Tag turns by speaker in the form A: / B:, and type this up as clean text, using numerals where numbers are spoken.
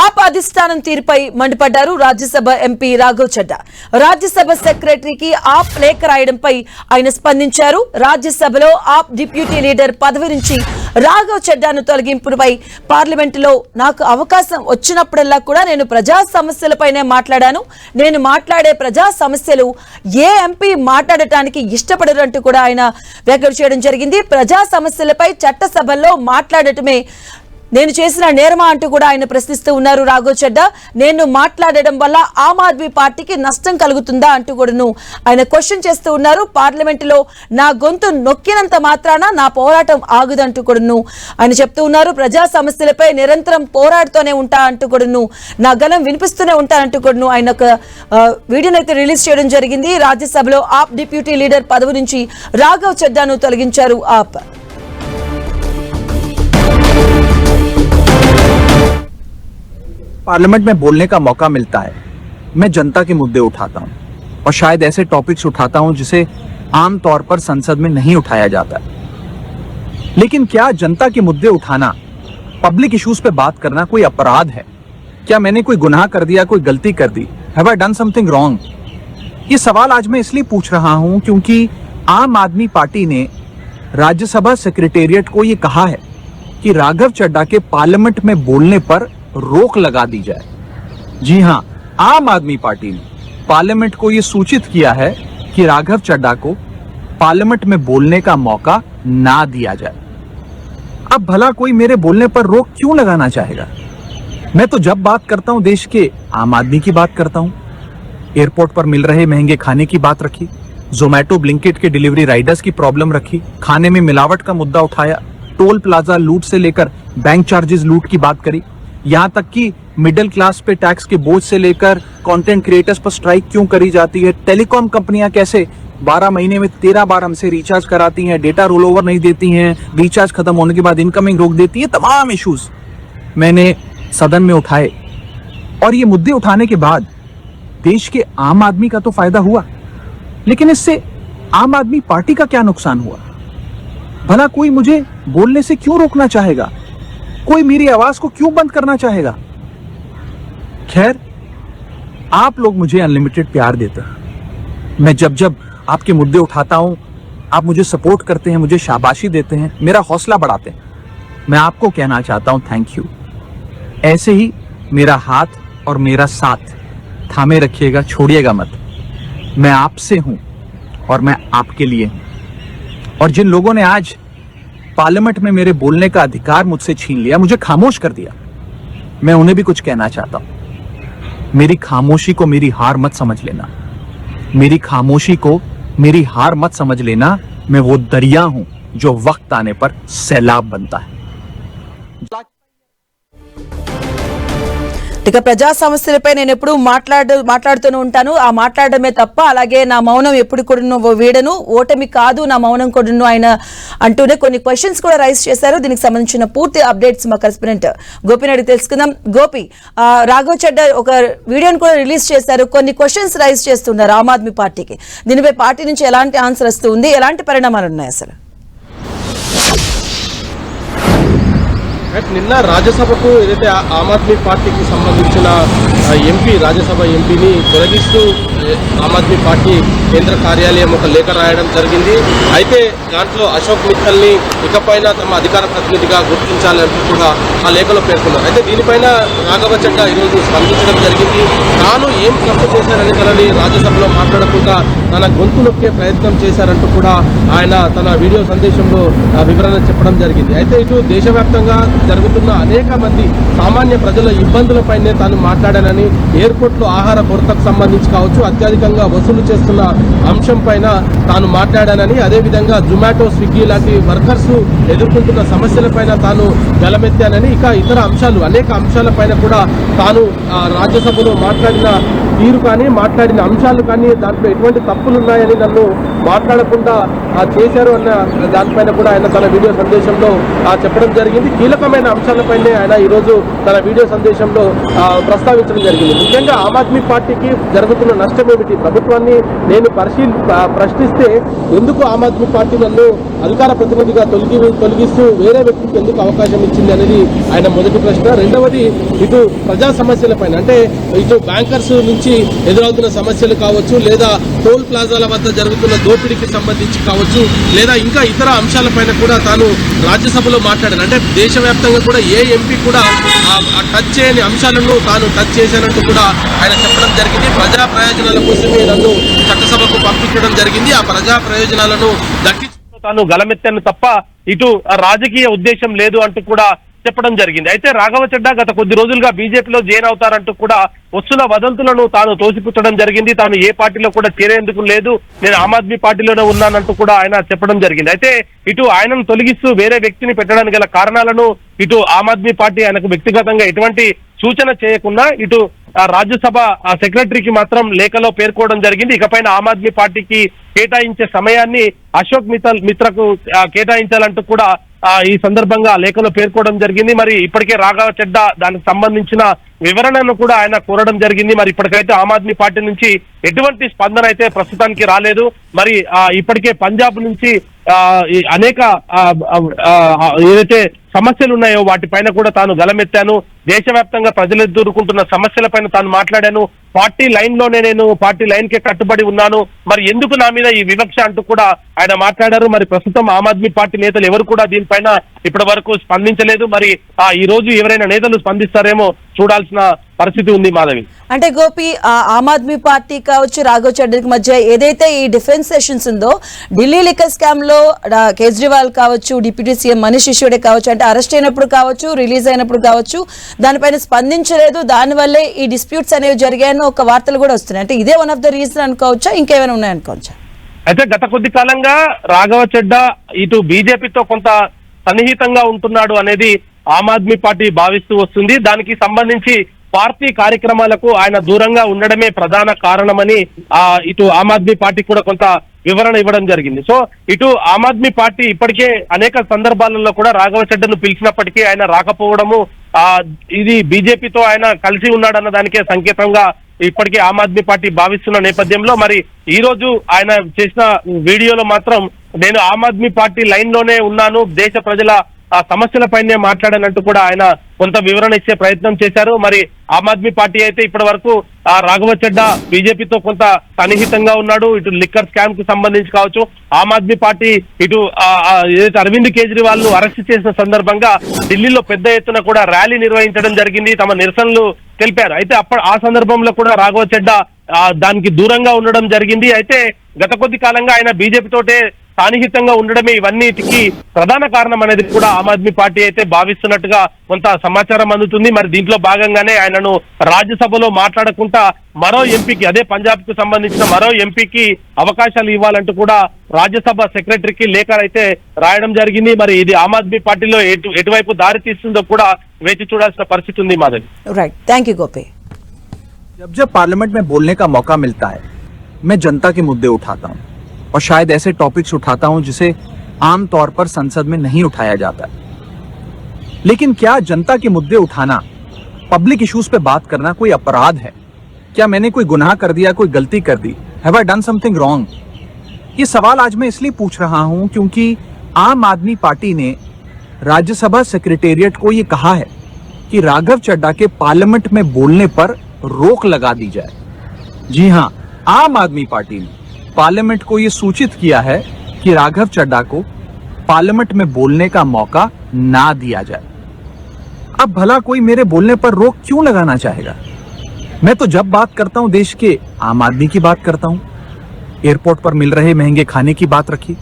A: ఆప్ అధిష్టానం తీరుపై మండిపడ్డారు రాజ్యసభ ఎంపీ రాఘవ్ చడ్డా. రాజ్యసభ సెక్రటరీకి ఆప్ లేఖ రాయడంపై ఆయన స్పందించారు. రాజ్యసభలో ఆప్ డిప్యూటీ లీడర్ పదవి నుంచి రాఘవ్ చడ్డాను తొలగింపుపై పార్లమెంటులో నాకు అవకాశం వచ్చినప్పుడల్లా కూడా నేను ప్రజా సమస్యలపైనే మాట్లాడాను. నేను మాట్లాడే ప్రజా సమస్యలు ఏ ఎంపీ మాట్లాడటానికి ఇష్టపడరు అంటూ కూడా ఆయన వ్యాఖ్యలు చేయడం జరిగింది. ప్రజా సమస్యలపై చట్టసభల్లో మాట్లాడటమే నేను చేసిన నేరమా అంటూ కూడా ఆయన ప్రశ్నిస్తూ ఉన్నారు రాఘవ్ చడ్డా. నేను మాట్లాడడం వల్ల ఆమ్ ఆద్మీ పార్టీకి నష్టం కలుగుతుందా అంటూ కూడాను ఆయన క్వశ్చన్ చేస్తూ ఉన్నారు. పార్లమెంటులో నా గొంతు నొక్కినంత మాత్రాన నా పోరాటం ఆగుదంటూ కూడాను ఆయన చెప్తూ ఉన్నారు. ప్రజా సమస్యలపై నిరంతరం పోరాడుతూనే ఉంటా అంటూ కూడాను నా గలం వినిపిస్తూనే ఉంటానంటూ కూడాను ఆయన ఒక వీడియోనైతే రిలీజ్ చేయడం జరిగింది. రాజ్యసభలో ఆప్ డిప్యూటీ లీడర్ పదవి నుంచి రాఘవ్ చడ్డాను తొలగించారు ఆప్.
B: पार्लियामेंट में बोलने का मौका मिलता है, मैं जनता के मुद्दे उठाता हूं और शायद ऐसे टॉपिक्स उठाता हूं जिसे आम तौर पर संसद में नहीं उठाया जाता है। लेकिन क्या जनता के मुद्दे उठाना, पब्लिक इश्यूज पे बात करना कोई अपराध है? क्या मैंने कोई गुनाह कर दिया, कोई गलती कर दी? Have I done something wrong? ये सवाल आज मैं इसलिए पूछ रहा हूं क्योंकि आम आदमी पार्टी ने राज्यसभा सेक्रेटेरिएट को ये कहा है कि राघव चड्डा के पार्लियामेंट में बोलने पर रोक लगा दी जाए। जी हां, आम आदमी पार्टी ने पार्लियामेंट को यह सूचित किया है कि राघव चड्डा को पार्लियामेंट में बोलने का मौका ना दिया जाए। अब भला कोई मेरे बोलने पर रोक क्यों लगाना चाहेगा? मैं तो जब बात करता हूं देश के आम आदमी की बात करता हूं। एयरपोर्ट पर मिल रहे महंगे खाने की बात रखी, जोमैटो ब्लिंकिट के डिलीवरी राइडर्स की प्रॉब्लम रखी, खाने में मिलावट का मुद्दा उठाया, टोल प्लाजा लूट से लेकर बैंक चार्जेस लूट की बात करी, यहाँ तक कि मिडिल क्लास पे टैक्स के बोझ से लेकर कंटेंट क्रिएटर्स पर स्ट्राइक क्यों करी जाती है, टेलीकॉम कंपनियां कैसे 12 महीने में 13 बार हमसे रिचार्ज कराती हैं, डेटा रोल ओवर नहीं देती हैं, रिचार्ज खत्म होने के बाद इनकमिंग रोक देती है, तमाम इश्यूज मैंने सदन में उठाए। और ये मुद्दे उठाने के बाद देश के आम आदमी का तो फायदा हुआ, लेकिन इससे आम आदमी पार्टी का क्या नुकसान हुआ? भला कोई मुझे बोलने से क्यों रोकना चाहेगा? कोई मेरी आवाज को क्यों बंद करना चाहेगा? खैर, आप लोग मुझे अनलिमिटेड प्यार देते हैं। मैं जब जब आपके मुद्दे उठाता हूं, आप मुझे सपोर्ट करते हैं, मुझे शाबाशी देते हैं, मेरा हौसला बढ़ाते हैं। मैं आपको कहना चाहता हूं थैंक यू। ऐसे ही मेरा हाथ और मेरा साथ थामे रखिएगा, छोड़िएगा मत। मैं आपसे हूं और मैं आपके लिए हूं। और जिन लोगों ने आज पार्लियामेंट में मेरे बोलने का अधिकार मुझसे छीन लिया, मुझे खामोश कर दिया, मैं उन्हें भी कुछ कहना चाहता हूं। मेरी खामोशी को मेरी हार मत समझ लेना, मेरी खामोशी को मेरी हार मत समझ लेना। मैं वो दरिया हूं जो वक्त आने पर सैलाब बनता है।
A: ఇక ప్రజా సమస్యలపై నేను ఎప్పుడు మాట్లాడుతూనే ఉంటాను. ఆ మాట్లాడడమే తప్ప అలాగే నా మౌనం ఎప్పుడు కూడా వీడను, ఓటమి కాదు నా మౌనం కూడా ఆయన అంటూనే కొన్ని క్వశ్చన్స్ కూడా రైజ్ చేశారు. దీనికి సంబంధించిన పూర్తి అప్డేట్స్ మా కరెస్పాండెంట్ గోపినాయుడు తెలుసుకుందాం. గోపి, రాఘవ్ చడ్డా ఒక వీడియోని కూడా రిలీజ్ చేశారు, కొన్ని క్వశ్చన్స్ రైజ్ చేస్తున్నారు ఆమ్ ఆద్మీ పార్టీకి. దీనిపై పార్టీ నుంచి ఎలాంటి ఆన్సర్ వస్తుంది, ఎలాంటి పరిణామాలు ఉన్నాయి అసలు?
C: నిన్న రాజ్యసభకు ఏదైతే ఆమ్ ఆద్మీ పార్టీకి సంబంధించిన ఎంపీ రాజ్యసభ ఎంపీని తొలగిస్తూ ఆమ్ ఆద్మీ పార్టీ కేంద్ర కార్యాలయం ఒక లేఖ రాయడం జరిగింది. అయితే దాంట్లో అశోక్ మిత్తల్ని ఇకపైన తమ అధికార ప్రతినిధిగా గుర్తించాలంటూ కూడా ఆ లేఖలో పేర్కొన్నారు. అయితే దీనిపైన రాఘవ చడ్డా ఈరోజు స్పందించడం జరిగింది. తాను ఏం తప్పు చేశారని తనని రాజ్యసభలో మాట్లాడకుండా తన గొంతు నొక్కే ప్రయత్నం చేశారంటూ కూడా ఆయన తన వీడియో సందేశంలో వివరణ చెప్పడం జరిగింది. అయితే ఇటు దేశవ్యాప్తంగా జరుగుతున్న అనేక మంది సామాన్య ప్రజల ఇబ్బందులపైనే తాను మాట్లాడానని, ఎయిర్పోర్ట్లో ఆహార కొరతకు సంబంధించి కావచ్చు, అత్యధికంగా వసూలు చేస్తున్న అంశం పైన తాను మాట్లాడానని, అదేవిధంగా జొమాటో, స్విగ్గీ లాంటి వర్కర్స్ ఎదుర్కొంటున్న సమస్యలపైన తాను గలమెత్తానని, ఇక ఇతర అంశాలు అనేక అంశాలపైన కూడా తాను రాజ్యసభలో మాట్లాడిన తీరు కానీ మాట్లాడిన అంశాలు కానీ దాంట్లో ఎటువంటి తప్పులు ఉన్నాయని నన్ను మాట్లాడకుండా చేశారు అన్న దానిపైన కూడా ఆయన తన వీడియో సందేశంలో చెప్పడం జరిగింది. కీలకమైన అంశాలపైనే ఆయన ఈరోజు తన వీడియో సందేశంలో ప్రస్తావించడం జరిగింది. ముఖ్యంగా ఆమ్ ఆద్మీ పార్టీకి జరుగుతున్న నష్టం ఏమిటి, ప్రభుత్వాన్ని నేను ప్రశ్నిస్తే ఎందుకు ఆమ్ ఆద్మీ పార్టీ నన్ను అధికార ప్రతినిధిగా తొలగిస్తూ వేరే వ్యక్తికి ఎందుకు అవకాశం ఇచ్చింది అనేది ఆయన మొదటి ప్రశ్న. రెండవది, ఇటు ప్రజా ప్రజా సమస్యలపైన అంటే ఇటు బ్యాంకర్స్ నుంచి ఎదురవుతున్న సమస్యలు కావచ్చు, లేదా టోల్ ప్లాజాల వద్ద జరుగుతున్న దోపిడీకి సంబంధించి కావచ్చు, లేదా ఇంకా ఇతర అంశాలపైన కూడా తాను రాజ్యసభలో మాట్లాడారు. అంటే దేశవ్యాప్తంగా కూడా ఏ ఎంపీ కూడా టచ్ చేయని అంశాలను తాను టచ్ చేశానంటూ కూడా ఆయన చెప్పడం జరిగింది. ప్రజా ప్రయోజనాల కోసమే నన్ను చట్టసభకు పంపించడం జరిగింది, ఆ ప్రజా ప్రయోజనాలను దక్కించుకుంటూ తాను గలమెత్తాను తప్ప ఇటు రాజకీయ ఉద్దేశం లేదు అంటూ కూడా చెప్పడం జరిగింది. అయితే రాఘవ చెడ్డా గత కొద్ది రోజులుగా బీజేపీలో జాయిన్ అవుతారంటూ కూడా వస్తున్న వదంతులను తాను తోసిపుచ్చడం జరిగింది. తాను ఏ పార్టీలో కూడా చేరేందుకు లేదు, నేను ఆమ్ ఆద్మీ పార్టీలోనే ఉన్నానంటూ కూడా ఆయన చెప్పడం జరిగింది. అయితే ఇటు ఆయనను తొలగిస్తూ వేరే వ్యక్తిని పెట్టడానికి గల కారణాలను ఇటు ఆమ్ ఆద్మీ పార్టీ ఆయనకు వ్యక్తిగతంగా ఎటువంటి సూచన చేయకుండా ఇటు రాజ్యసభ సెక్రటరీకి మాత్రం లేఖలో పేర్కోవడం జరిగింది. ఇకపైన ఆమ్ ఆద్మీ పార్టీకి కేటాయించే సమయాన్ని అశోక్ మిత్రకు కేటాయించాలంటూ కూడా ఈ సందర్భంగా లేఖలో పేర్కోవడం జరిగింది. మరి ఇప్పటికే రాఘవ చెడ్డా దానికి సంబంధించిన వివరణను కూడా ఆయన కోరడం జరిగింది. మరి ఇప్పటికైతే ఆమ్ ఆద్మీ పార్టీ నుంచి ఎటువంటి స్పందన అయితే ప్రస్తుతానికి రాలేదు. మరి ఇప్పటికే పంజాబ్ నుంచి అనేక ఏదైతే సమస్యలు ఉన్నాయో వాటిపైన కూడా తాను గలమెత్తాను, దేశవ్యాప్తంగా ప్రజలు ఎదుర్కొంటున్న సమస్యలపైన తాను మాట్లాడాను, పార్టీ లైన్ లోనే నేను పార్టీ లైన్ కే కట్టుబడి ఉన్నాను, మరి ఎందుకు నా మీద ఈ వివక్ష అంటూ కూడా ఆయన మాట్లాడారు. మరి ప్రస్తుతం ఆమ్ ఆద్మీ పార్టీ నేతలు ఎవరు కూడా దీనిపైన ఇప్పటి వరకు స్పందించలేదు. మరి ఈ రోజు ఎవరైనా నేతలు స్పందిస్తారేమో చూడాల్సిన పరిస్థితి ఉంది మాధవి.
A: అంటే గోపి, ఆమ్ ఆద్మీ పార్టీ కావచ్చు రాఘవ్ చడ్డాకి మధ్య ఏదైతే ఈ డిఫరెన్సియేషన్స్ ఉందో, ఢిల్లీ లిక్కర్ స్కామ్ లో కేజ్రీవాల్ కావచ్చు, డిప్యూటీ సీఎం మనీష్ సిసోడియా కావచ్చు, అంటే అరెస్ట్ అయినప్పుడు కావచ్చు, రిలీజ్ అయినప్పుడు కావచ్చు, దానిపైన స్పందించలేదు, దానివల్లే ఈ డిస్ప్యూట్స్ అనేవి జరిగాయని ఒక వార్తలు కూడా వస్తున్నాయి. అంటే ఇదే వన్ ఆఫ్ ద రీజన్ అనుకోవచ్చా, ఇంకేమైనా ఉన్నాయనుకోవచ్చా?
C: అయితే గత కొద్ది కాలంగా రాఘవ చెడ్డా ఇటు బీజేపీతో కొంత సన్నిహితంగా ఉంటున్నాడు అనేది ఆమ్ ఆద్మీ పార్టీ భావిస్తూ వస్తుంది. దానికి సంబంధించి పార్టీ కార్యక్రమాలకు ఆయన దూరంగా ఉండడమే ప్రధాన కారణమని ఇటు ఆమ్ ఆద్మీ పార్టీ కూడా కొంత వివరణ ఇవ్వడం జరిగింది. సో ఇటు ఆమ్ ఆద్మీ పార్టీ ఇప్పటికే అనేక సందర్భాలలో కూడా రాఘవ చెడ్డను పిలిచినప్పటికీ ఆయన రాకపోవడము, ఇది బీజేపీతో ఆయన కలిసి ఉన్నాడన్న దానికే సంకేతంగా ఇప్పటికే ఆమ్ ఆద్మీ పార్టీ భావిస్తున్న నేపథ్యంలో మరి ఈ రోజు ఆయన చేసిన వీడియోలో మాత్రం నేను ఆమ్ ఆద్మీ పార్టీ లైన్ లోనే ఉన్నాను, దేశ ప్రజల సమస్యలపైనే మాట్లాడానంటూ కూడా ఆయన కొంత వివరణ ఇచ్చే ప్రయత్నం చేశారు. మరి ఆమ్ ఆద్మీ పార్టీ అయితే ఇప్పటి వరకు రాఘవ చెడ్డా బీజేపీతో కొంత సన్నిహితంగా ఉన్నాడు. ఇటు లిక్కర్ స్కామ్ కు సంబంధించి కావచ్చు, ఆమ్ ఆద్మీ పార్టీ ఇటు ఏదైతే అరవింద్ కేజ్రీవాల్ ను అరెస్ట్ చేసిన సందర్భంగా ఢిల్లీలో పెద్ద ఎత్తున కూడా ర్యాలీ నిర్వహించడం జరిగింది, తమ నిరసనలు తెలిపారు. అయితే ఆ సందర్భంలో కూడా రాఘవ చెడ్డా దానికి దూరంగా ఉండడం జరిగింది. అయితే గత కొద్ది కాలంగా ఆయన బీజేపీ తోటే సాన్నిహితంగా ఉండడమే ఇవన్నిటికీ ప్రధాన కారణం అనేది కూడా ఆమ్ ఆద్మీ పార్టీ అయితే భావిస్తున్నట్టుగా కొంత సమాచారం అందుతుంది. మరి దీంట్లో భాగంగానే ఆయనను రాజ్యసభలో మాట్లాడకుండా మరో ఎంపీకి, అదే పంజాబ్ కు సంబంధించిన మరో ఎంపీకి అవకాశాలు ఇవ్వాలంటూ కూడా రాజ్యసభ సెక్రటరీకి లేఖ అయితే రాయడం జరిగింది. మరి ఇది ఆమ్ ఆద్మీ పార్టీలో ఎటువైపు దారి తీస్తుందో కూడా వేచి చూడాల్సిన పరిస్థితి ఉంది Madhavi.
A: Right, thank you Gopi.
B: जब जब पार्लियामेंट में बोलने का मौका मिलता है, मैं जनता के मुद्दे उठाता हूं और शायद ऐसे टॉपिक्स उठाता हूं जिसे आम तौर पर संसद में नहीं उठाया जाता। लेकिन क्या जनता के मुद्दे उठाना, पब्लिक इश्यूज पे बात करना कोई अपराध है? क्या मैंने कोई गुनाह कर दिया, कोई गलती कर दी? Have I done something wrong? ये सवाल आज मैं इसलिए पूछ रहा हूं क्योंकि आम आदमी पार्टी ने राज्यसभा सेक्रेटेरिएट को ये कहा है कि राघव चड्ढा के पार्लियामेंट में बोलने पर रोक लगा दी जाए। जी हां, आम आदमी पार्टी ने पार्लियामेंट को यह सूचित किया है कि राघव चड्ढा को पार्लियामेंट में बोलने का मौका ना दिया जाए। अब भला कोई मेरे बोलने पर रोक क्यों लगाना चाहेगा? मैं तो जब बात करता हूं देश के आम आदमी की बात करता हूं। एयरपोर्ट पर मिल रहे महंगे खाने की बात रखी,